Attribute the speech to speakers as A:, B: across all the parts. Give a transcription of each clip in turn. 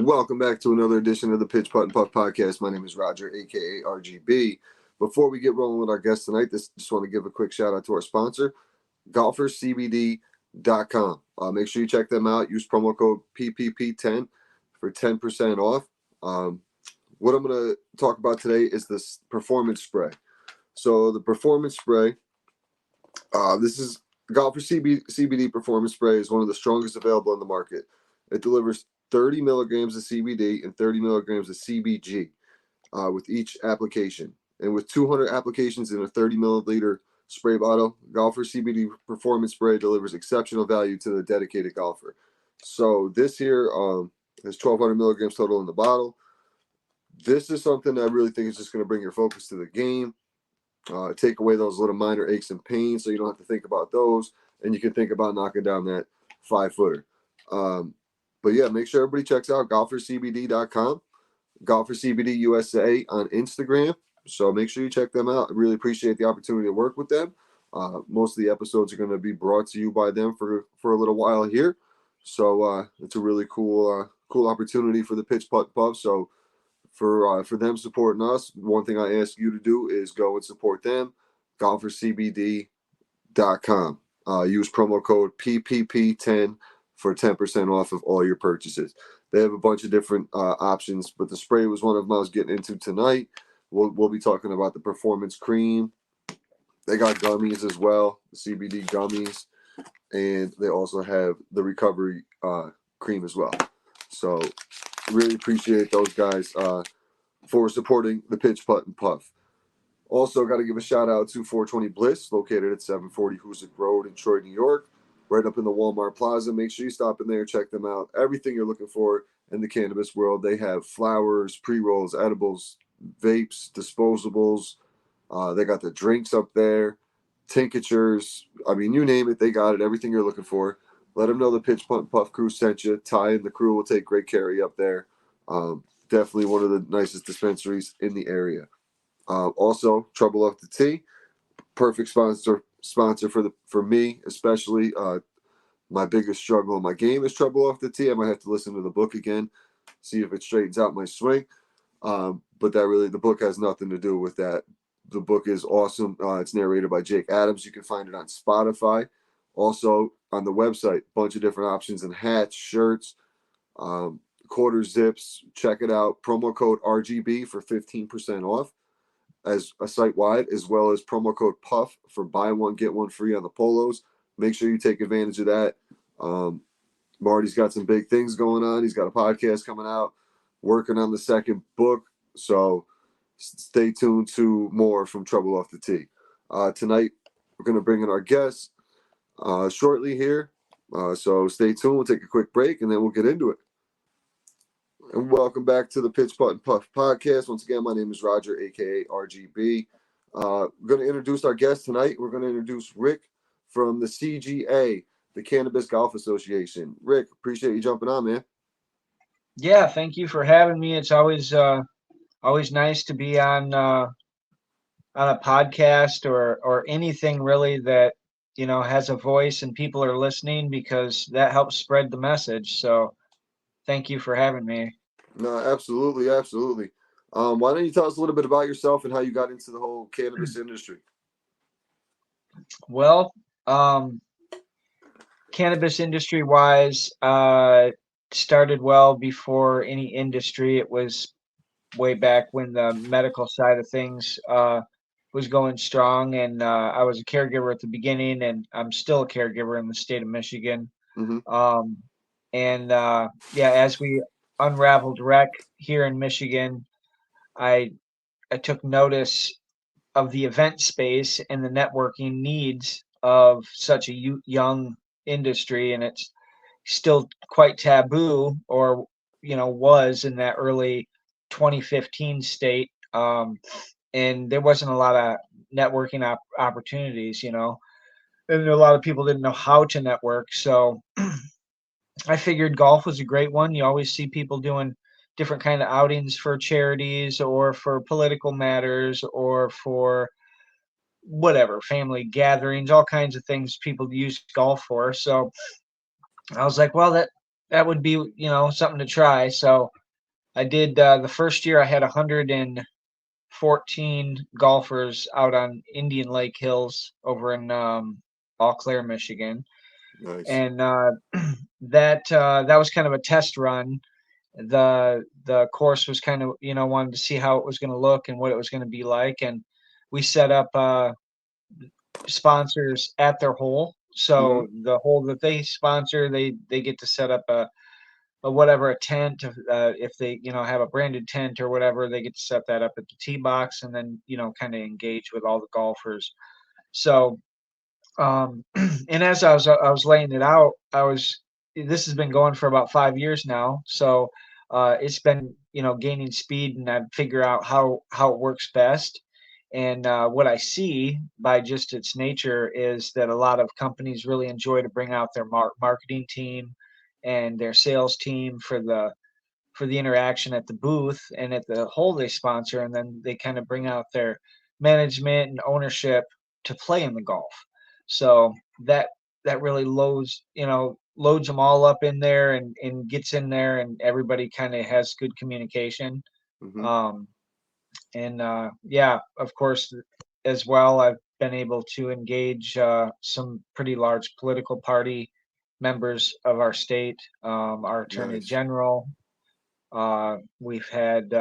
A: Welcome back to another edition of the Pitch Putt and Puff podcast. My name is Roger, aka RGB. Before we get rolling with our guest tonight, just want to give a quick shout out to our sponsor, golfercbd.com. Make sure you check them out. Use promo code PPP10 for 10% off. What I'm going to talk about today is this performance spray. So the performance spray, this is Golfer CBD performance spray is one of the strongest available on the market. It delivers 30 milligrams of CBD and 30 milligrams of CBG with each application. And with 200 applications in a 30 milliliter spray bottle, Golfer CBD Performance Spray delivers exceptional value to the dedicated golfer. So this here has 1,200 milligrams total in the bottle. This is something I really think is just going to bring your focus to the game, take away those little minor aches and pains so you don't have to think about those, and you can think about knocking down that 5-footer. But yeah, make sure everybody checks out golfercbd.com, golfercbd USA on Instagram. So make sure you check them out. I really appreciate the opportunity to work with them. Most of the episodes are going to be brought to you by them for a little while here. So it's a really cool opportunity for the Pitch Putt Puff. So for them supporting us, one thing I ask you to do is go and support them, golfercbd.com. Use promo code PPP10 for 10% off of all your purchases. They have a bunch of different options, but the spray was one of them I was getting into tonight. We'll be talking about the performance cream. They got gummies as well, the CBD gummies, and they also have the recovery cream as well. So really appreciate those guys for supporting the Pitch Putt and Puff. Also got to give a shout out to 420 Bliss, located at 740 Hoosick Road in Troy, New York, right up in the Walmart Plaza. Make sure you stop in there, check them out. Everything you're looking for in the cannabis world. They have flowers, pre-rolls, edibles, vapes, disposables. They got the drinks up there, tinctures. I mean, you name it, they got it. Everything you're looking for. Let them know the Pitch Putt and Puff crew sent you. Ty and the crew will take great care of you up there. Definitely one of the nicest dispensaries in the area. Also, Trouble Off the Tee, perfect sponsor for me, especially. My biggest struggle in my game is Trouble Off the Tee. I might have to listen to the book again, see if it straightens out my swing. But the book has nothing to do with that. The book is awesome. It's narrated by Jake Adams. You can find it on Spotify. Also on the website, bunch of different options and hats, shirts, quarter zips. Check it out. Promo code RGB for 15% off as a site-wide, as well as promo code PUFF for buy one, get one free on the polos. Make sure you take advantage of that. Marty's got some big things going on. He's got a podcast coming out, working on the second book. So stay tuned to more from Trouble Off the Tee. Tonight, we're going to bring in our guests shortly here. So stay tuned. We'll take a quick break, and then we'll get into it. And welcome back to the Pitch Putt and Puff podcast. Once again, my name is Roger, a.k.a. RGB. We're going to introduce our guest tonight. We're going to introduce Rick from the CGA, the Cannabis Golf Association. Rick, appreciate you jumping on, man.
B: Yeah, thank you for having me. It's always nice to be on a podcast or anything really that has a voice and people are listening, because that helps spread the message. So thank you for having me.
A: No, absolutely. Why don't you tell us a little bit about yourself and how you got into the whole cannabis industry?
B: Well, cannabis industry wise, started well before any industry. It was way back when the medical side of things was going strong, and I was a caregiver at the beginning, and I'm still a caregiver in the state of Michigan.
A: Mm-hmm.
B: As we unraveled rec here in Michigan, I took notice of the event space and the networking needs of such a young industry, and it's still quite taboo, or was in that early 2015 state, and there wasn't a lot of networking opportunities, and a lot of people didn't know how to network. So I figured golf was a great one. You always see people doing different kind of outings for charities or for political matters or for whatever, family gatherings, all kinds of things people use golf for. So I was like, well, that would be, something to try. So I did the first year I had 114 golfers out on Indian Lake Hills over in Eau Claire, Michigan,
A: Nice.
B: and that was kind of a test run. The course was kind of, wanted to see how it was going to look and what it was going to be like, and we set up sponsors at their hole.
A: Mm-hmm.
B: So the hole that they sponsor, they get to set up a whatever, a tent. If they, have a branded tent or whatever, they get to set that up at the tee box, and then, kind of engage with all the golfers. So and as I was laying it out, this has been going for about 5 years now. So it's been, gaining speed, and I figure out how it works best. And what I see by just its nature is that a lot of companies really enjoy to bring out their marketing team and their sales team for the interaction at the booth and at the hole they sponsor, and then they kind of bring out their management and ownership to play in the golf. So that that really loads them all up in there, and gets in there, and everybody kind of has good communication.
A: Mm-hmm.
B: Um, and yeah, of course, as well, I've been able to engage some pretty large political party members of our state, our attorney
A: Nice.
B: general. We've had,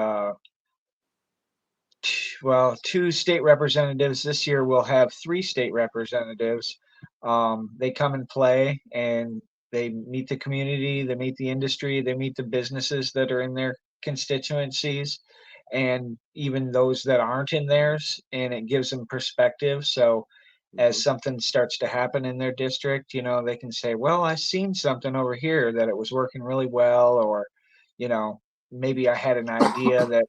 B: well, two state representatives. This year we'll have three state representatives. They come and play, and they meet the community, they meet the industry, they meet the businesses that are in their constituencies, and even those that aren't in theirs, and it gives them perspective. So
A: Mm-hmm.
B: as something starts to happen in their district, they can say, well, I seen something over here that it was working really well, or, you know, maybe I had an idea that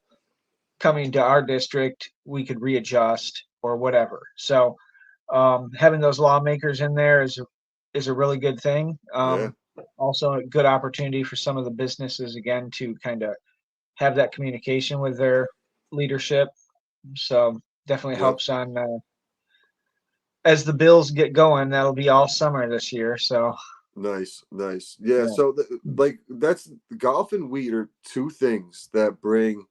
B: coming to our district we could readjust or whatever. So having those lawmakers in there is a really good thing.
A: Yeah.
B: Also a good opportunity for some of the businesses again to kind of have that communication with their leadership. So definitely
A: Yep.
B: helps on as the bills get going. That'll be all summer this year. So
A: Nice. Nice. Yeah.
B: yeah.
A: So, like, that's golf and weed are two things that bring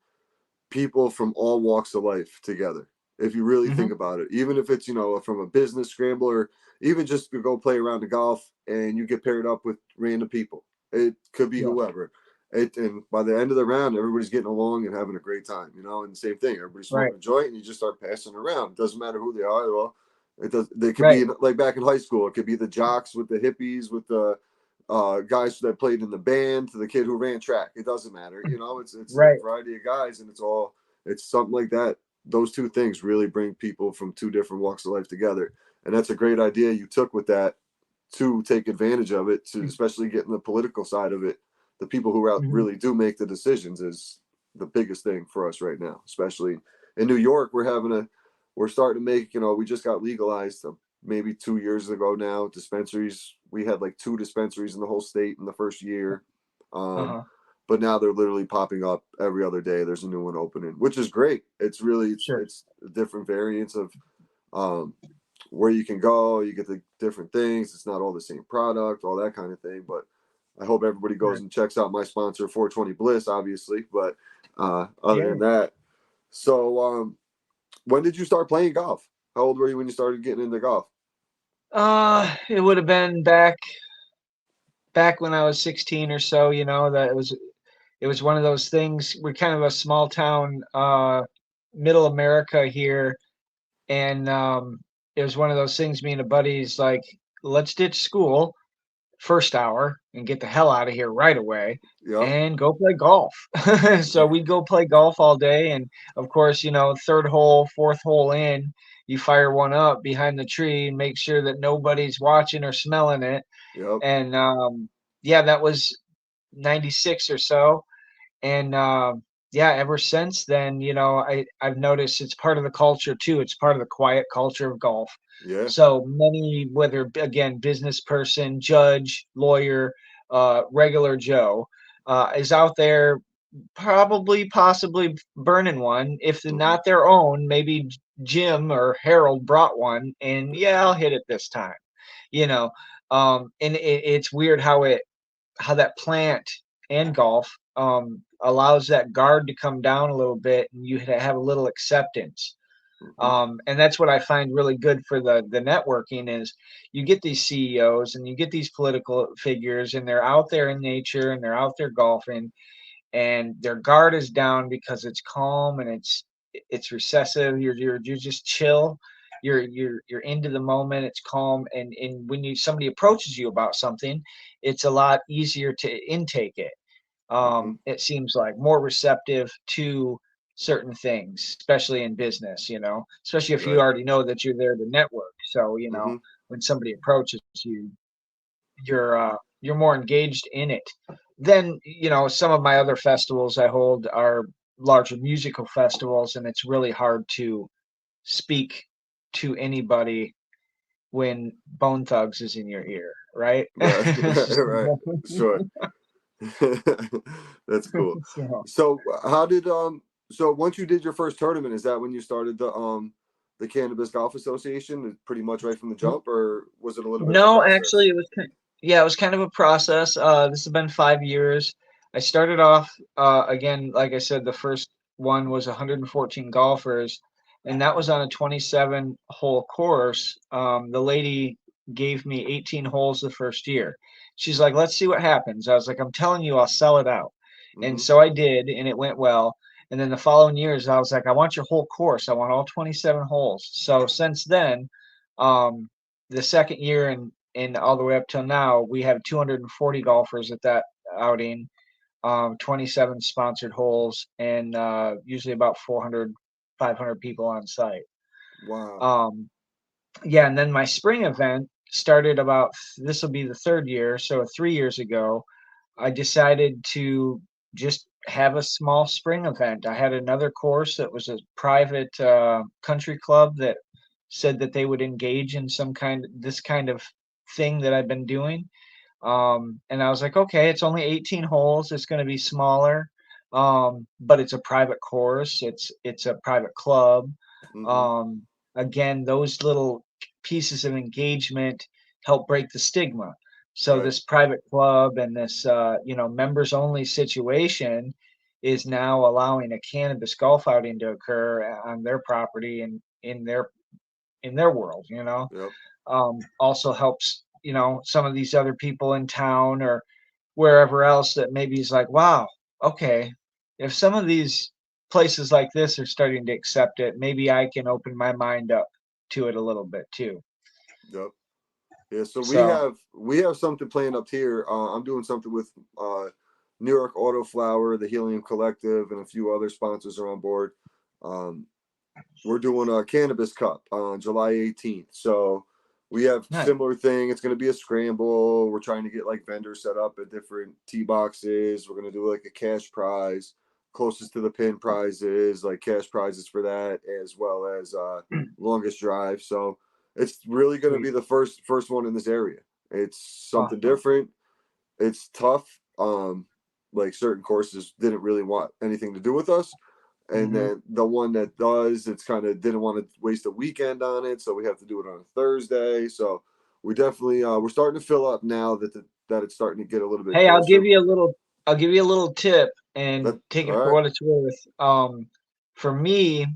A: people from all walks of life together. If you really
B: Hmm.
A: think about it, even if it's from a business scrambler, even just to go play around the golf and you get paired up with random people, it could be
B: Yeah.
A: whoever. And by the end of the round, everybody's getting along and having a great time. And the same thing, everybody's
B: Right.
A: smoking a joint and you just start passing around. It doesn't matter who they are. Well, it does. They could
B: Right.
A: be like back in high school. It could be the jocks with the hippies with the guys that played in the band to the kid who ran track. It doesn't matter. It's a
B: Right.
A: variety of guys, and it's something like that. Those two things really bring people from two different walks of life together, and that's a great idea you took with that to take advantage of it, to especially getting the political side of it. The people who
B: Hmm.
A: really do make the decisions is the biggest thing for us right now, especially in New York. We're starting to make, we just got legalized maybe 2 years ago now. Dispensaries, we had like two dispensaries in the whole state in the first year. Um,
B: Uh-huh.
A: but now they're literally popping up every other day. There's a new one opening, which is great. It's really
B: Sure.
A: it's different variants of um, where you can go. You get the different things. It's not all the same product, all that kind of thing. But I hope everybody goes
B: Right.
A: and checks out my sponsor, 420 Bliss, obviously. But other
B: Yeah.
A: than that, so when did you start playing golf? How old were you when you started getting into golf?
B: It would have been back when I was 16 or so, that it was one of those things. We're kind of a small town, middle America here, and it was one of those things. Me and a buddy's like, let's ditch school first hour and get the hell out of here right away
A: Yep.
B: and go play golf. So we'd go play golf all day, and of course, third hole, fourth hole in, you fire one up behind the tree and make sure that nobody's watching or smelling it.
A: Yep.
B: And yeah, that was 96 or so. And yeah, ever since then, I've noticed it's part of the culture too. It's part of the quiet culture of golf.
A: Yeah.
B: So many, whether again business person, judge, lawyer, regular Joe, is out there, probably possibly burning one, if
A: Mm-hmm.
B: not their own. Maybe Jim or Harold brought one, and yeah, I'll hit it this time. you know and it's weird how it plant and golf allows that guard to come down a little bit, and you have a little acceptance.
A: Mm-hmm.
B: And that's what I find really good for the networking is you get these CEOs and you get these political figures, and they're out there in nature and they're out there golfing, and their guard is down because it's calm and it's recessive. You're just chill. You're into the moment. It's calm, and when somebody approaches you about something, it's a lot easier to intake it.
A: Mm-hmm.
B: It seems like more receptive to certain things, especially in business. Especially if you
A: Right.
B: already know that you're there to network. So
A: Mm-hmm.
B: when somebody approaches you, you're more engaged in it. Then some of my other festivals I hold are larger musical festivals, and it's really hard to speak to anybody when Bone Thugs is in your ear, right?
A: Right. Right. Sure. That's cool.
B: So,
A: So how did so once you did your first tournament, is that when you started the Cannabis Golf Association pretty much right from the jump, or was it a little bit of a
B: no, actually,
A: process?
B: it was yeah, it was kind of a process. This has been 5 years. I started off again, like I said, the first one was 114 golfers, and that was on a 27 hole course. The lady gave me 18 holes the first year. She's like, "Let's see what happens." I was like, "I'm telling you, I'll sell it out," and
A: Mm-hmm.
B: so I did, and it went well. And then the following years, I was like, "I want your whole course. I want all 27 holes." So since then, um, the second year and all the way up till now, we have 240 golfers at that outing, 27 sponsored holes, and usually about 400, 500 people on site.
A: Wow.
B: Um, yeah, and then my spring event started about, this will be the third year, so 3 years ago, I decided to just have a small spring event. I had another course that was a private country club that said that they would engage in this kind of thing that I've been doing. And I was like, okay, it's only 18 holes. It's going to be smaller, but it's a private course. It's a private club.
A: Mm-hmm.
B: Um, Again, those little pieces of engagement help break the stigma. So
A: Right.
B: this private club and this members only situation is now allowing a cannabis golf outing to occur on their property and in their world.
A: Yep.
B: Also helps some of these other people in town or wherever else that maybe is like, wow, okay, if some of these places like this are starting to accept it, maybe I can open my mind up to it a little bit too.
A: Yep. Yeah. So
B: So
A: we have something planned up here. I'm doing something with New York Auto Flower, the Helium Collective, and a few other sponsors are on board. Um, we're doing a Cannabis Cup on July 18th. So we have
B: nice.
A: similar thing. It's going to be a scramble. We're trying to get like vendors set up at different tee boxes. We're going to do like a cash prize closest to the pin prizes, like cash prizes for that, as well as longest drive. So it's really going to
B: Sweet.
A: be the first one in this area. It's something
B: Awesome.
A: different. It's tough. Like certain courses didn't really want anything to do with us, and
B: Hmm.
A: then the one that does, it's kind of didn't want to waste a weekend on it, so we have to do it on a Thursday. So we definitely we're starting to fill up now that it's starting to get a little bit
B: Hey,
A: closer.
B: I'll give you a little tip and
A: That
B: take it
A: all
B: for
A: right?
B: what it's worth. For me,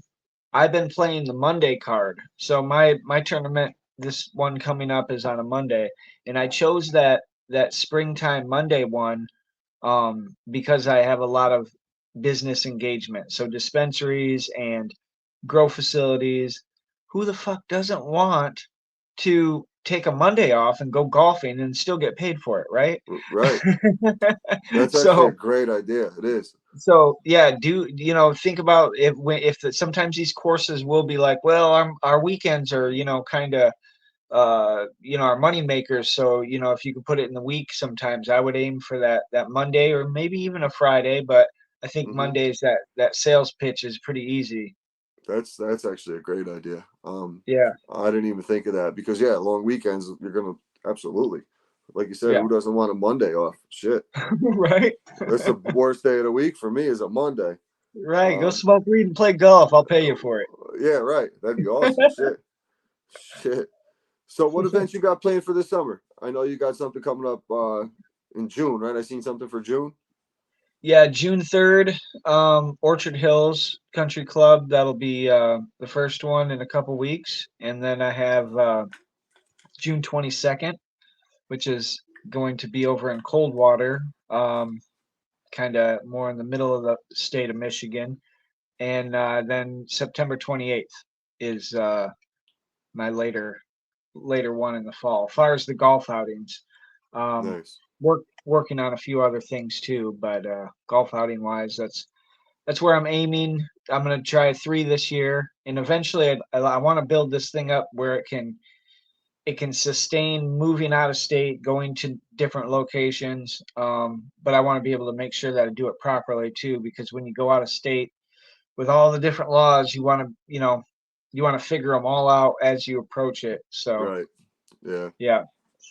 B: I've been playing the Monday card. So my tournament, this one coming up, is on a Monday, and I chose that springtime Monday one because I have a lot of business engagement. So dispensaries and grow facilities. Who the fuck doesn't want to take a Monday off and go golfing and still get paid for it, right?
A: Right. That's actually a
B: so
A: great idea. It is.
B: so yeah, do think about sometimes these courses will be like, well, our weekends are kind of our money makers. So if you could put it in the week, sometimes I would aim for that Monday or maybe even a Friday. But I think
A: Hmm.
B: Mondays that sales pitch is pretty easy.
A: That's actually a great idea.
B: Yeah,
A: I didn't even think of that because yeah, long weekends you're gonna absolutely, like you said,
B: yeah,
A: who doesn't want a Monday off? Shit,
B: right,
A: that's the worst day of the week for me is a Monday.
B: right. Go
A: Um,
B: smoke weed and play golf. I'll pay you for it.
A: yeah, right. That'd be awesome. Shit, shit. So, what events you got planned for this summer? I know you got something coming up. in June, right? I seen something for June.
B: Yeah, June 3rd, Orchard Hills Country Club. That'll be the first one in a couple weeks. And then I have June 22nd, which is going to be over in Coldwater, kind of more in the middle of the state of Michigan. And then September 28th is my later one in the fall. As far as the golf outings, um,
A: Nice.
B: working on a few other things too, but golf outing wise, that's where I'm aiming. I'm gonna try three this year, and eventually I want to build this thing up where it can sustain moving out of state, going to different locations. But I want to be able to make sure that I do it properly too, because when you go out of state with all the different laws, you want to figure them all out as you approach it. So
A: Right. Yeah.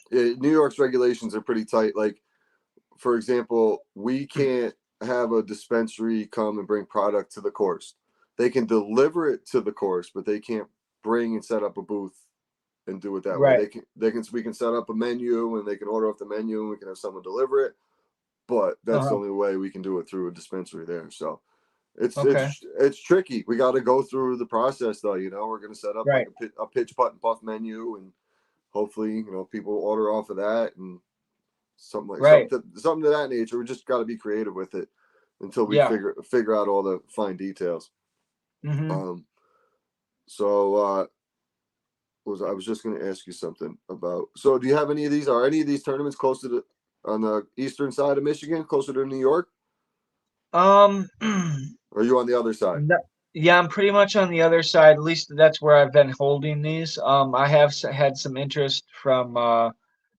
B: yeah,
A: New York's regulations are pretty tight. Like, for example, we can't have a dispensary come and bring product to the course. They can deliver it to the course, but they can't bring and set up a booth and do it that way.
B: right.
A: They can we can set up a menu and they can order off the menu and we can have someone deliver it, but that's the
B: Uh-huh.
A: only way we can do it through a dispensary there. So it's
B: Okay.
A: it's it's tricky. We got to go through the process though. We're gonna set up like
B: Right.
A: a pitch putt and puff menu, and hopefully people order off of that and something like
B: Right.
A: something to that nature. We just got to be creative with it until we
B: Yeah.
A: figure out all the fine details.
B: Hmm.
A: Um, so was I was just going to ask you something about. So do you have any of these? Are any of these tournaments close to the on the eastern side of Michigan, closer to New York?
B: Um.
A: Or are you on the other side?
B: no- yeah, I'm pretty much on the other side. At least that's where I've been holding these. I have had some interest from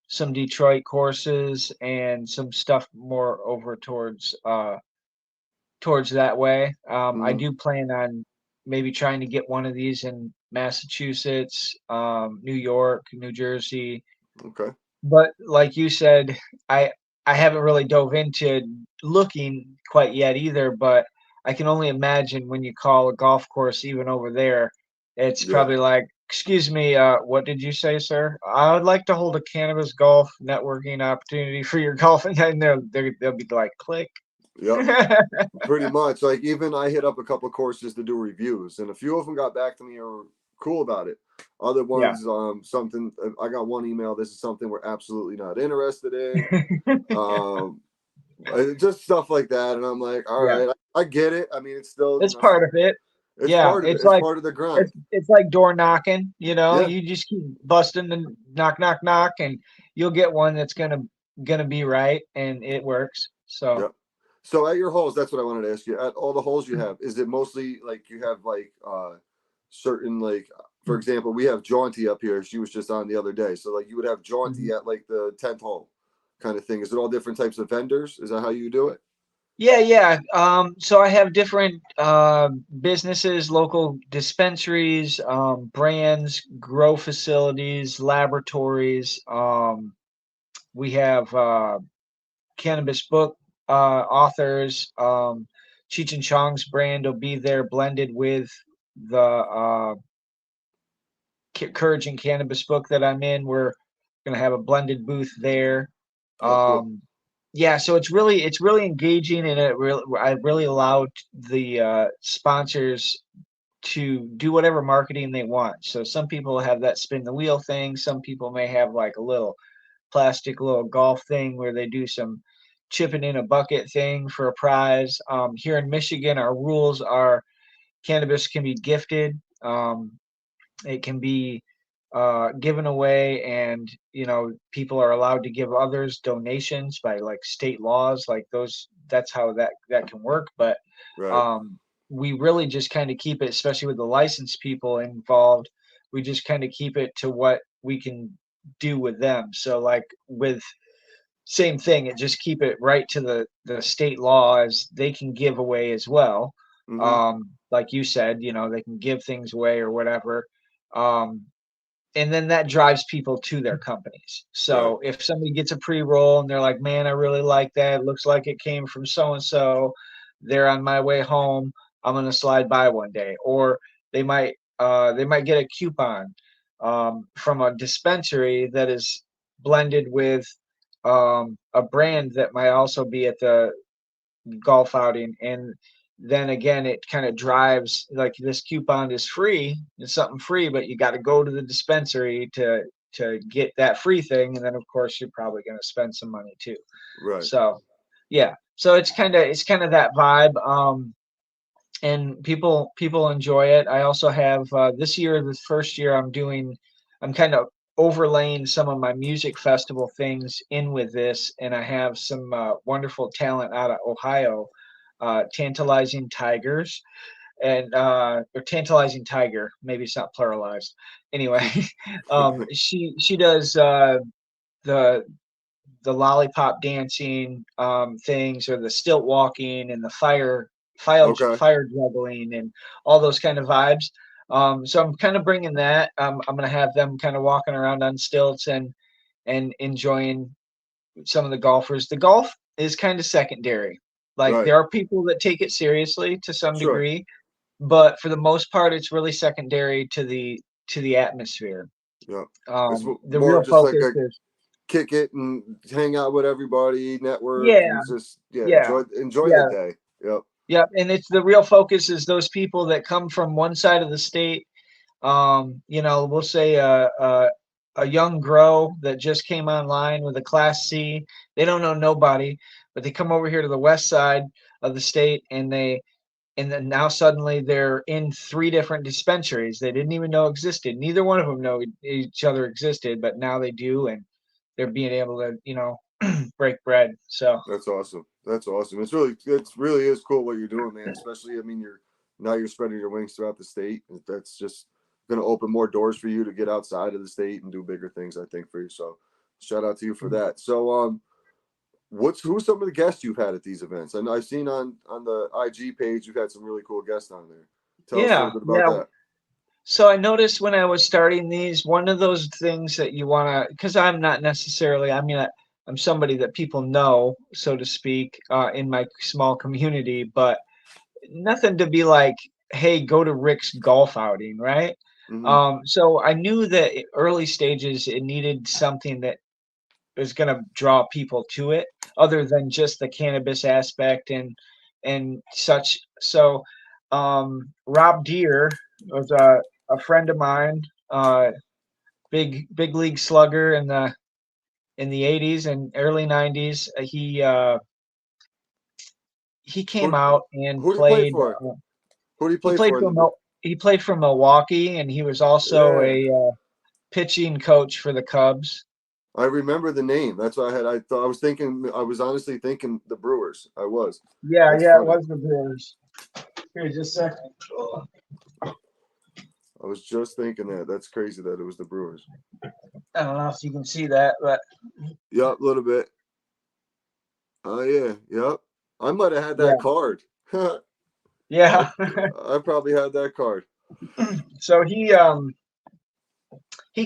B: some Detroit courses and some stuff more over towards that way. I
A: Mm-hmm.
B: do plan on maybe trying to get one of these in Massachusetts, New York, New Jersey.
A: Okay.
B: But like you said, I I haven't really dove into looking quite yet either. But I can only imagine when you call a golf course, even over there, it's
A: Yeah.
B: probably like, "Excuse me, what did you say, sir? I would like to hold a cannabis golf networking opportunity for your golf," and then they'll be like, "Click."
A: Yep. Pretty much. Like even I hit up a couple of courses to do reviews, and a few of them got back to me or cool about it. Other
B: Yeah.
A: ones, something. I got one email. This is something we're absolutely not interested in. Um, just stuff like that, and I'm like, all
B: Yeah.
A: right, I get it. I mean, it's still,
B: It's part of it.
A: it's
B: Yeah,
A: part of it.
B: it's
A: It's
B: like
A: part of the grind.
B: it's like door knocking,
A: Yeah,
B: you just keep busting and knock, knock, knock, and you'll get one that's gonna be right and it works. So
A: yeah. So at your holes, that's what I wanted to ask you. At all the holes you have, is it mostly like you have like certain like, for example, we have Jaunty up here. She was just on the other day. So like you would have Jaunty
B: Mhm.
A: at like the 10th hole kind of thing. Is it all different types of vendors? Is that how you do it?
B: Yeah, yeah. So I have different businesses, local dispensaries, brands, grow facilities, laboratories. We have cannabis book authors. Cheech and Chong's brand will be there blended with the Courage and Cannabis book that I'm in. We're gonna have a blended booth there.
A: Oh, cool.
B: Um, yeah, so it's really engaging, and I really allowed the sponsors to do whatever marketing they want. So some people have that spin the wheel thing. Some people may have like a little plastic little golf thing where they do some chipping in a bucket thing for a prize. Here in Michigan, our rules are cannabis can be gifted. It can be given away, and people are allowed to give others donations by like state laws, like those. That's how that can work. But
A: Right.
B: um, we really just kind of keep it, especially with the licensed people involved. We just kind of keep it to what we can do with them. So like with same thing, it just keep it right to the state law as they can give away as well.
A: Mm-hmm.
B: Like you said, they can give things away or whatever. Um, and then that drives people to their companies.
A: Right.
B: So if somebody gets a pre-roll and they're like, "Man, I really like that. It looks like it came from so and so. They're on my way home. I'm gonna slide by one day." Or they might get a coupon from a dispensary that is blended with a brand that might also be at the golf outing. And then again, it kind of drives like this coupon is free, it's something free, but you got to go to the dispensary to get that free thing. And then of course you're probably going to spend some money too.
A: Right.
B: So yeah, so it's kind of that vibe. And people enjoy it. I also have this year, the first year I'm kind of overlaying some of my music festival things in with this, and I have some wonderful talent out of Ohio, Tantalizing Tigers, and or Tantalizing Tiger, maybe it's not pluralized. Anyway, she does the the lollipop dancing things, or the stilt walking, and the
A: Okay.
B: fire juggling, and all those kind of vibes. So I'm kind of bringing that. I'm going to have them kind of walking around on stilts and enjoying some of the golfers. The golf is kind of secondary. Like
A: Right.
B: there are people that take it seriously to some
A: Sure.
B: degree, but for the most part, it's really secondary to the atmosphere.
A: Yeah. It's
B: The
A: more
B: real
A: just like
B: focus
A: a
B: is
A: kick it and hang out with everybody, network,
B: yeah,
A: and just yeah,
B: yeah,
A: enjoy the
B: yeah.
A: day. Yep.
B: Yeah, and it's the real focus is those people that come from one side of the state. We'll say a young grow that just came online with a Class C. They don't know nobody, but they come over here to the west side of the state, and then now suddenly they're in three different dispensaries they didn't even know existed. Neither one of them know each other existed, but now they do, and they're being able to break bread. So
A: That's awesome. That's awesome. It's really is cool what you're doing, man. Especially, I mean, you're spreading your wings throughout the state. That's just going to open more doors for you to get outside of the state and do bigger things, I think, for you. So, shout out to you for that. So, who's some of the guests you've had at these events? And I've seen on the IG page you've had some really cool guests on there. Tell us a
B: yeah,
A: little bit about
B: yeah.
A: that.
B: So I noticed when I was starting these, one of those things that you want to, because I'm not necessarily, I'm somebody that people know, so to speak, in my small community, but nothing to be like, hey, go to Rick's golf outing, right?
A: Mm-hmm.
B: So I knew that early stages, it needed something that was going to draw people to it, other than just the cannabis aspect and such. So Rob Deere was a friend of mine, big league slugger in the 80s and early 90s. He came
A: Who
B: out and
A: who do you play
B: played.
A: for? Who do you
B: He
A: play
B: played
A: for?
B: for he played for Milwaukee, and he was also
A: Yeah,
B: a pitching coach for the Cubs.
A: I remember the name. That's why I thought I was thinking. I was honestly thinking the Brewers. I was.
B: Yeah,
A: That's
B: yeah, it
A: funny.
B: was the Brewers. Here, just a second.
A: I was just thinking that. That's crazy that it was the Brewers.
B: I don't know if you can see that, but
A: Yep, a little bit. Oh yeah, yep. I might have had that
B: yeah,
A: card. I
B: yeah.
A: I probably had that card.
B: So he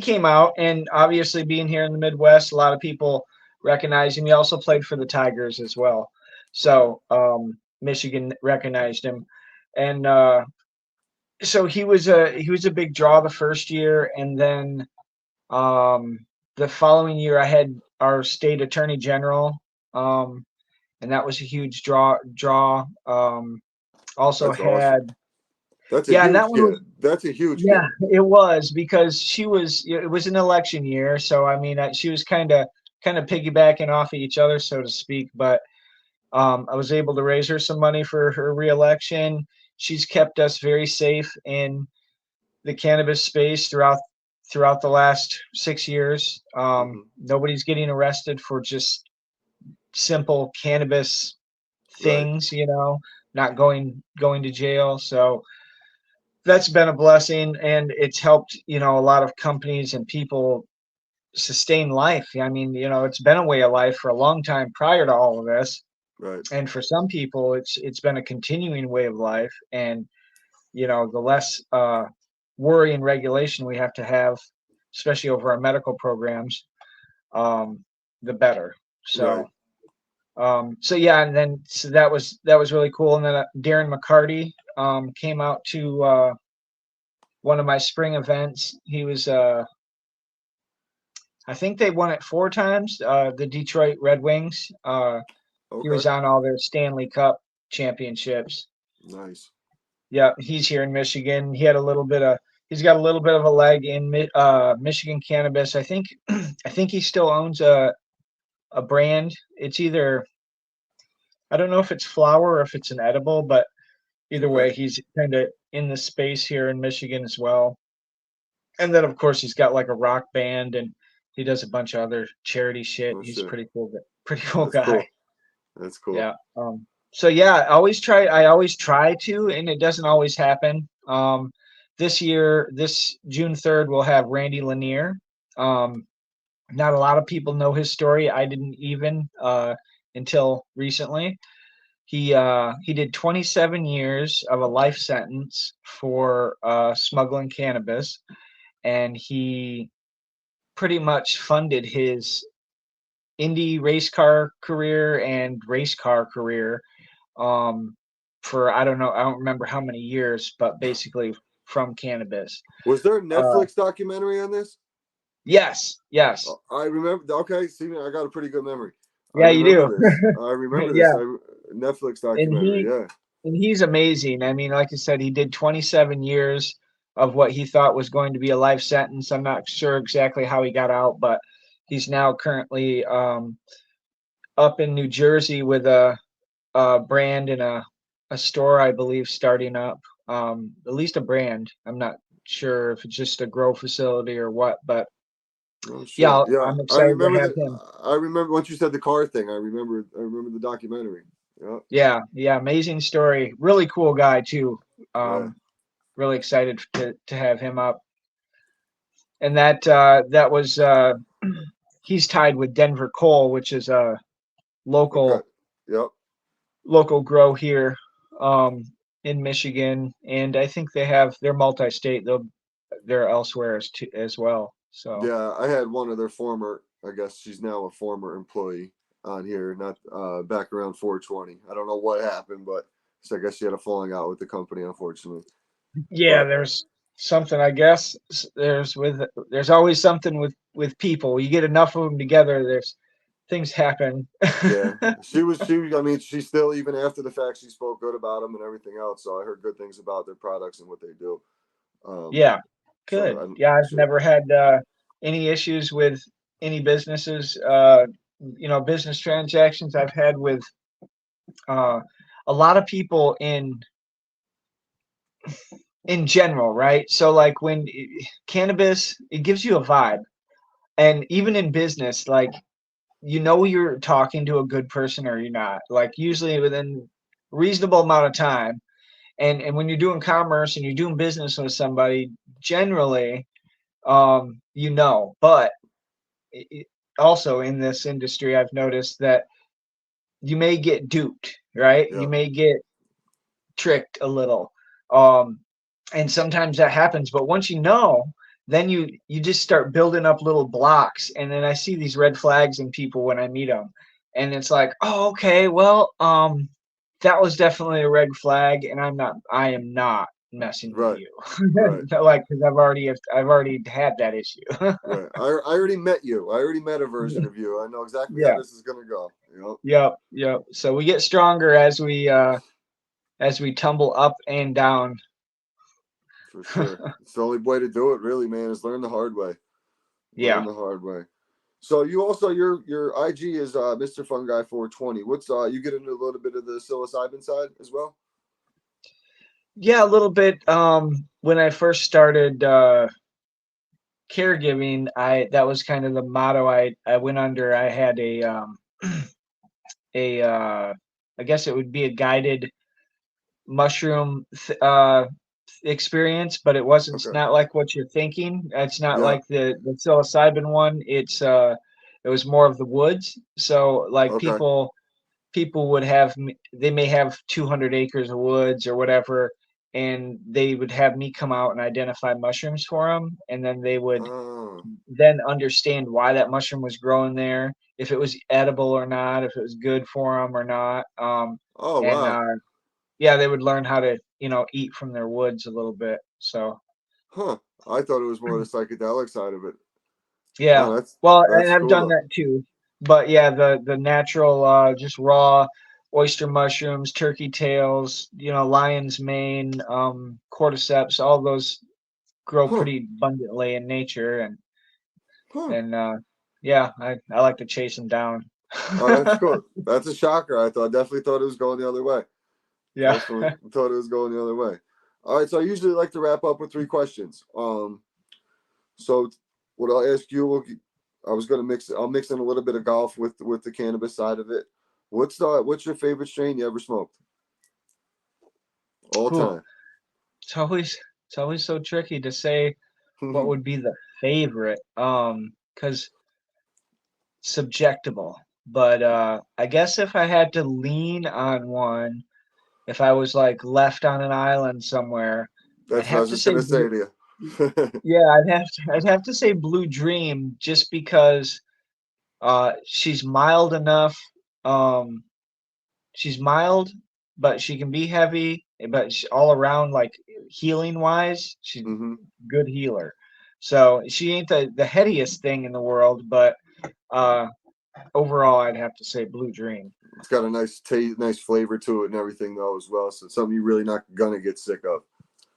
B: came out, and obviously being here in the Midwest, a lot of people recognize him. He also played for the Tigers as well,
A: Okay.
B: so Michigan recognized him, and so he was a big draw the first year, and then um, the following year I had our state attorney general, um, and that was a huge draw. Also
A: That's awesome.
B: had
A: That's a
B: yeah, and that
A: huge
B: one was
A: get. That's a huge
B: yeah,
A: get.
B: it was because it was an election year, so I mean, she was kind of piggybacking off of each other, so to speak. But I was able to raise her some money for her reelection. She's kept us very safe in the cannabis space throughout the last 6 years.
A: Hmm.
B: Nobody's getting arrested for just simple cannabis
A: Right.
B: things, not going to jail. So that's been a blessing, and it's helped a lot of companies and people sustain life. I mean, it's been a way of life for a long time prior to all of this,
A: Right.
B: and for some people it's been a continuing way of life. And the less worry and regulation we have to have, especially over our medical programs, the better.
A: Right.
B: So yeah, and then so that was really cool. And then Darren McCarty came out to one of my spring events. He was I think they won it 4 times. The Detroit Red Wings. He
A: Okay.
B: was on all their Stanley Cup championships.
A: Nice.
B: Yeah, he's here in Michigan. He's got a little bit of a leg in Michigan Cannabis. I think I think he still owns a brand. It's either, I don't know if it's flower or if it's an edible, but either
A: Okay.
B: way, he's kind of in the space here in Michigan as well. And then of course he's got like a rock band, and he does a bunch of other charity shit.
A: Oh
B: He's a
A: shit.
B: pretty cool
A: That's
B: guy.
A: cool. That's cool.
B: Yeah. So yeah, I always try to, and it doesn't always happen. This year, this June 3rd, we'll have Randy Lanier. Um, Not a lot of people know his story. I didn't even until recently. He did 27 years of a life sentence for smuggling cannabis, and he pretty much funded his Indy race car career and race car career um, for, I don't know, I don't remember how many years, but basically from cannabis.
A: Was there a
B: Uh,
A: Netflix documentary on this?
B: yes, yes,
A: I remember. Okay, see, I got a pretty good memory. I
B: yeah, you do.
A: remember this. I remember this.
B: Yeah,
A: Netflix
B: and
A: documentary.
B: he
A: Yeah.
B: and he's amazing. I mean, like I said, he did 27 years of what he thought was going to be a life sentence. I'm not sure exactly how he got out, but he's now currently up in New Jersey with a brand and a store, I believe, starting up. At least a brand. I'm not sure if it's just a grow facility or what, but
A: Oh
B: yeah,
A: shit. Yeah.
B: I'm
A: I
B: excited to
A: remember
B: have
A: the.
B: him.
A: I remember once you said the car thing. I remember. I remember the documentary. Yeah.
B: Yeah, yeah, amazing story. Really cool guy too.
A: Yeah.
B: Really excited to have him up. And that was he's tied with Denver Coal, which is a
A: Okay.
B: local
A: Yep.
B: local grow here um, in Michigan, and I think they're multi-state. They're elsewhere as well. So
A: Yeah. I had one of their former. I guess she's now a former employee on here. Not back around 420. I don't know what happened, but so I guess she had a falling out with the company, unfortunately.
B: yeah,
A: But
B: there's something, I guess. There's always something with people. You get enough of them together, there's things happen.
A: yeah, she was. She. I mean, she still even after the fact she spoke good about them and everything else. So I heard good things about their products and what they do. Um,
B: Yeah,
A: so
B: good.
A: I'm
B: Yeah, I've
A: so
B: never had any issues with any businesses. Business transactions I've had with uh, a lot of people in general, right? So like when cannabis, it gives you a vibe, and even in business, like you're talking to a good person or you're not. Like usually within reasonable amount of time, and when you're doing commerce and you're doing business with somebody, generally, but it, also in this industry, I've noticed that you may get duped, right? You
A: yeah,
B: may get tricked a little. Um, and sometimes that happens, but once you know, then you just start building up little blocks, and then I see these red flags in people when I meet them, and it's like, oh, okay, well, that was definitely a red flag, and I am not messing with
A: right,
B: you.
A: right,
B: Like, because I've already had that issue.
A: right. I already met you. I already met a version of you. I know exactly how
B: Yeah.
A: this is gonna go. You know,
B: Yep, yep. So we get stronger as we tumble up and down.
A: for sure. It's the only way to do it, really, man. Is learn the hard way. Learn
B: Yeah.
A: the hard way. So you also your IG is Mr. Fun Guy 420. What's you get into a little bit of the psilocybin side as well?
B: Yeah, a little bit. When I first started caregiving, I that was kind of the motto I went under. I had a I guess it would be a guided mushroom experience, but it wasn't. It's
A: Okay.
B: not like what you're thinking. It's not
A: Yeah.
B: like the psilocybin one. It was more of the woods. So like
A: Okay.
B: people would have they may have 200 acres of woods or whatever, and they would have me come out and identify mushrooms for them, and then they would
A: Oh.
B: then understand why that mushroom was growing there, if it was edible or not, if it was good for them or not.
A: Oh
B: And
A: wow.
B: Yeah, they would learn how to eat from their woods a little bit. So
A: Huh. I thought it was more the psychedelic side of it.
B: Yeah.
A: Oh,
B: Well, and
A: that's
B: I've
A: cool
B: done
A: though.
B: that too. But yeah, the natural just raw oyster mushrooms, turkey tails, lion's mane, cordyceps, all those grow
A: Huh?
B: pretty abundantly in nature,
A: Huh?
B: and yeah, I like to chase them down.
A: Oh, that's cool. That's a shocker. Definitely thought it was going the other way.
B: Yeah.
A: Definitely thought it was going the other way. All right, so I usually like to wrap up with three questions. So what I'll ask you, I was gonna mix. I'll mix in a little bit of golf with the cannabis side of it. What's your favorite strain you ever smoked all
B: Whew.
A: time?
B: It's always it's always so tricky to say what would be the favorite, because subjectable. But I guess if I had to lean on one, if I was like left on an island somewhere, I'd
A: That's what I
B: have
A: was
B: to
A: just
B: say
A: gonna say
B: blue.
A: to you.
B: Yeah, I'd have to say Blue Dream just because she's mild enough. Um, she's mild, but she can be heavy. But all around, like healing wise, she's
A: hmm
B: good healer. So she ain't the headiest thing in the world, but uh, overall, I'd have to say Blue Dream.
A: It's got a nice taste, nice flavor to it, and everything though as well. So it's something you're really not gonna get sick of.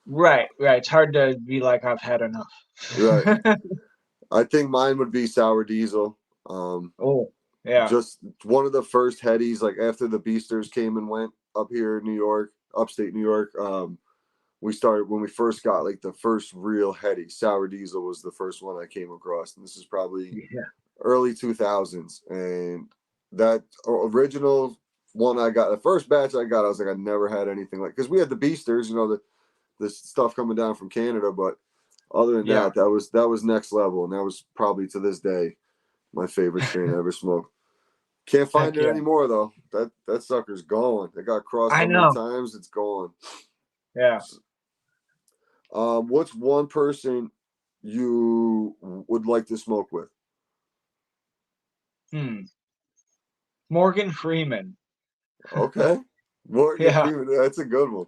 B: Right, right. It's hard to be like I've had enough.
A: Right. I think mine would be sour diesel.
B: Oh, yeah,
A: Just one of the first headies, like after the Beasters came and went up here in New York, upstate New York. We started when we first got like the first real heady. Sour diesel was the first one I came across, and this is probably
B: yeah,
A: early 2000s. And that original one I got, the first batch I got, I was like, I never had anything like, because we had the Beasters, the stuff coming down from Canada, but other than
B: yeah.
A: that, that was next level, and that was probably to this day my favorite strain I ever smoked. Can't find
B: Heck
A: it
B: yeah.
A: anymore though. That sucker's gone. It got crossed
B: I
A: so many
B: know.
A: times, it's gone.
B: Yeah.
A: What's one person you would like to smoke with?
B: Hmm. Morgan Freeman.
A: Okay, Morgan
B: Yeah,
A: Freeman. That's a good one.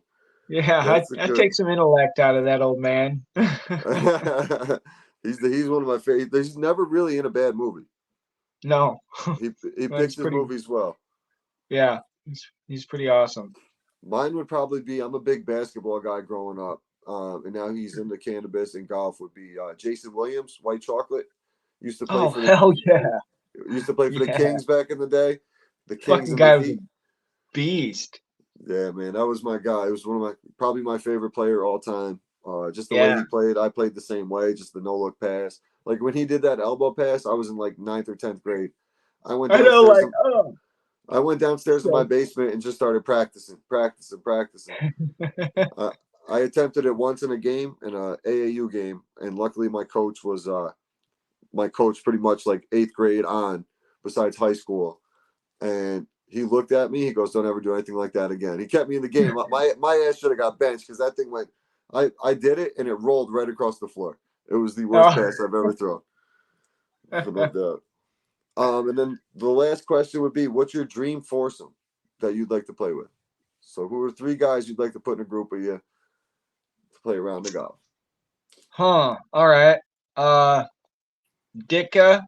B: yeah.
A: That's a
B: I
A: good.
B: take some intellect out of that old man.
A: He's one of my favorite. He's never really in a bad movie.
B: No,
A: He
B: that's
A: picks his
B: pretty.
A: movies well.
B: Yeah, he's pretty awesome.
A: Mine would probably be, I'm a big basketball guy growing up, and now he's into cannabis and golf. Would be Jason Williams, White Chocolate. Used to play
B: Oh
A: for the
B: hell yeah, yeah.
A: Kings back in the day, the Kings
B: Fucking
A: and the
B: guy was a
A: Heat.
B: beast.
A: Yeah, man, that was my guy. It was one of my probably my favorite player all time. Just the way
B: Yeah,
A: he played, I played the same way. Just the no look pass. Like when he did that elbow pass, I was in like ninth or 10th grade. I went
B: I know.
A: downstairs.
B: Like, oh,
A: I went downstairs in my
B: so
A: basement and just started practicing. Uh, I attempted it once in a game, in a AAU game, and luckily my coach pretty much like eighth grade on, besides high school, and he looked at me. He goes, "Don't ever do anything like that again." He kept me in the game. My ass should have got benched because that thing went. I did it and it rolled right across the floor. It was the worst
B: oh.
A: pass I've ever thrown, for no doubt. And then the last question would be, what's your dream foursome that you'd like to play with? So who are three guys you'd like to put in a group of you to play around the golf?
B: Huh. All right. Uh, Dicka,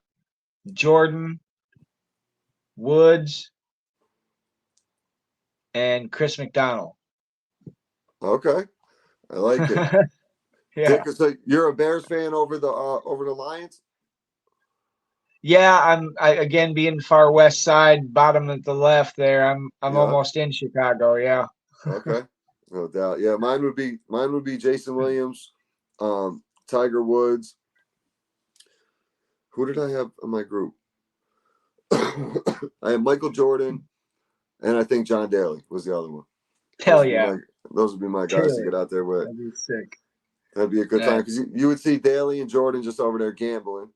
B: Jordan, Woods, and Chris McDonald.
A: Okay, I like it.
B: Yeah.
A: Dick, so you're a Bears fan over the Lions?
B: Yeah, again being far west side, bottom of the left there. I'm
A: Yeah.
B: almost in Chicago. Yeah.
A: Okay. No doubt. Yeah, mine would be Jason Williams, Tiger Woods. Who did I have in my group? I had Michael Jordan, and I think John Daly was the other one. Those
B: Hell
A: would be
B: yeah.
A: my those would be my guys to
B: Dude,
A: get out there with.
B: that'd be sick.
A: That'd be a good time
B: Yeah.
A: because you would see Daly and Jordan just over there gambling.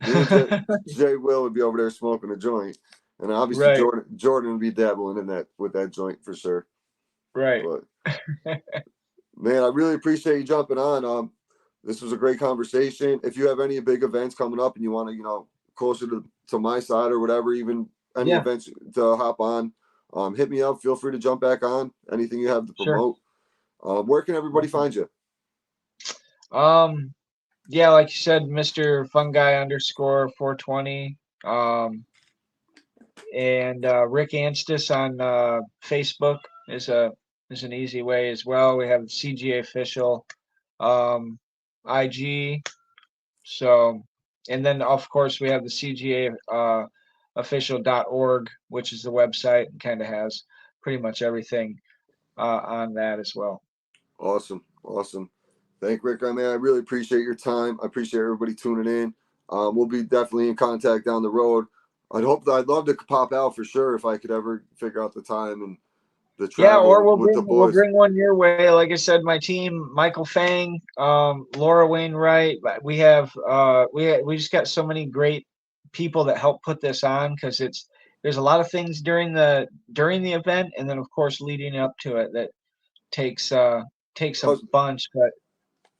A: Me and Jay Will would be over there smoking a joint, and obviously
B: Right,
A: Jordan would be dabbling in that with that joint for sure.
B: right.
A: But man, I really appreciate you jumping on. This was a great conversation. If you have any big events coming up and you want to, closer to my side or whatever, even any
B: Yeah,
A: events to hop on, hit me up. Feel free to jump back on. Anything you have to
B: sure.
A: promote. Where can everybody
B: Definitely.
A: find you?
B: Um, yeah, like you said, Mr. Fungi underscore 420. And Rick Anstis on Facebook is an easy way as well. We have the CGA official um, IG. So, and then of course we have the CGA official.org, which is the website and kind of has pretty much everything on that as well.
A: Awesome. Awesome. Thank Rick. I mean, I really appreciate your time. I appreciate everybody tuning in. We'll be definitely in contact down the road. I'd love to pop out for sure if I could ever figure out the time and the
B: Yeah, or
A: travel with the
B: we'll
A: boys.
B: bring one your way. Like I said, my team, Michael Fang, Laura Wainwright. We just got so many great people that help put this on because there's a lot of things during the event, and then of course leading up to it that takes takes a
A: Oh,
B: bunch. But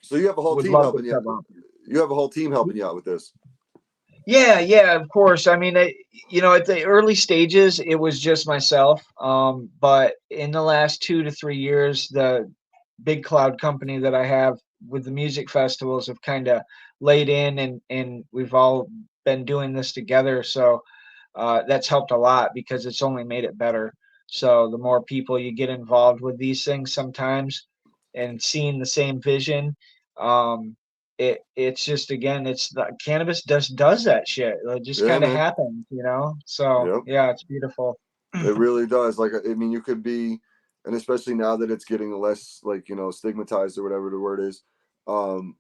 A: so you have a whole
B: would
A: team
B: love to
A: helping you.
B: come up.
A: You have a whole team helping you out with this.
B: Yeah, of course. I mean, at the early stages, it was just myself. But in the last 2 to 3 years, the big cloud company that I have with the music festivals have kind of laid in, and we've all been doing this together. So that's helped a lot because it's only made it better. So the more people you get involved with these things sometimes and seeing the same vision, um, it's just again, it's the cannabis does that shit. It just
A: Yeah,
B: kind of
A: man.
B: happens, you know. So
A: Yep.
B: yeah, it's beautiful.
A: It really does. Like, I mean, you could be, and especially now that it's getting less, like, stigmatized or whatever the word is, um,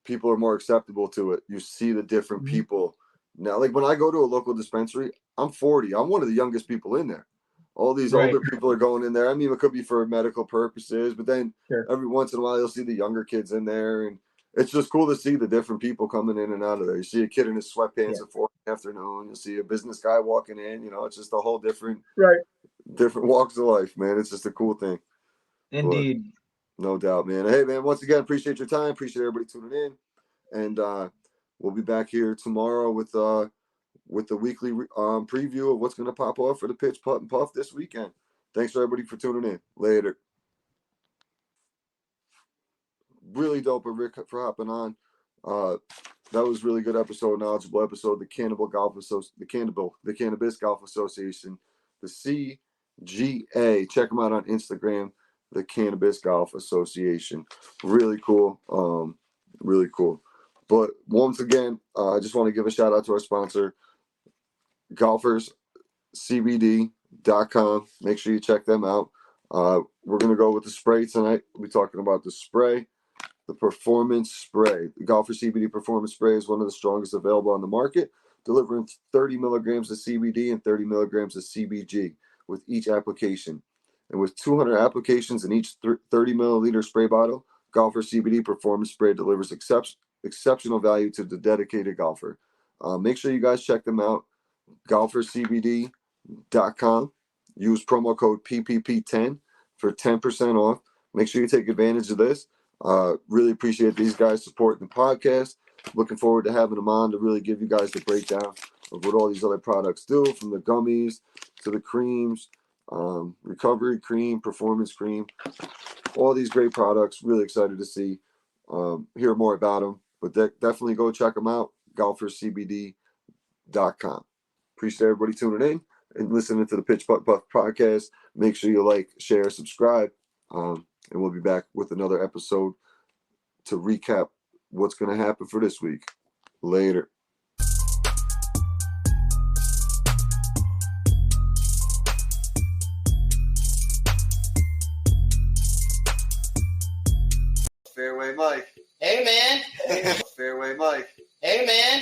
A: people are more acceptable to it. You see the different
B: Mhm.
A: people now. Like when I go to a local dispensary, I'm 40. I'm one of the youngest people in there. All these
B: Right.
A: older people are going in there. I mean, it could be for medical purposes, but then
B: Sure.
A: every once in a while you'll see the younger kids in there, and it's just cool to see the different people coming in and out of there. You see a kid in his
B: Yeah.
A: sweatpants at 4 in the afternoon. You'll see a business guy walking in. It's just a whole
B: Right.
A: different walks of life, man. It's just a cool thing. But
B: Indeed.
A: no doubt, man. Hey, man. Once again, appreciate your time. Appreciate everybody tuning in. And we'll be back here tomorrow with the weekly preview of what's going to pop off for the Pitch Putt and Puff this weekend. Thanks for everybody for tuning in. Later. Really dope of Rick for hopping on. That was really good episode, knowledgeable episode. The Cannabis Golf Association, the CGA. Check them out on Instagram. The Cannabis Golf Association. Really cool. Really cool. But once again, I just want to give a shout out to our sponsor, golferscbd.com. Make sure you check them out. We're going to go with the spray tonight. We'll be talking about the spray, the performance spray. The Golfer CBD performance spray is one of the strongest available on the market, delivering 30 milligrams of CBD and 30 milligrams of CBG with each application. And with 200 applications in each 30 milliliter spray bottle, Golfer CBD performance spray delivers exceptional value to the dedicated golfer. Make sure you guys check them out. golfercbd.com. Use promo code PPP10 for 10% off. Make sure you take advantage of this. Really appreciate these guys supporting the podcast. Looking forward to having them on to really give you guys the breakdown of what all these other products do, from the gummies to the creams, recovery cream, performance cream, all these great products. Really excited to hear more about them. But definitely go check them out. golfercbd.com. Appreciate everybody tuning in and listening to the Pitch Putt Puff podcast. Make sure you like, share, subscribe, and we'll be back with another episode to recap what's going to happen for this week. Later. Fairway Mike.
C: Hey, man.
A: Fairway Mike.
C: Hey, man.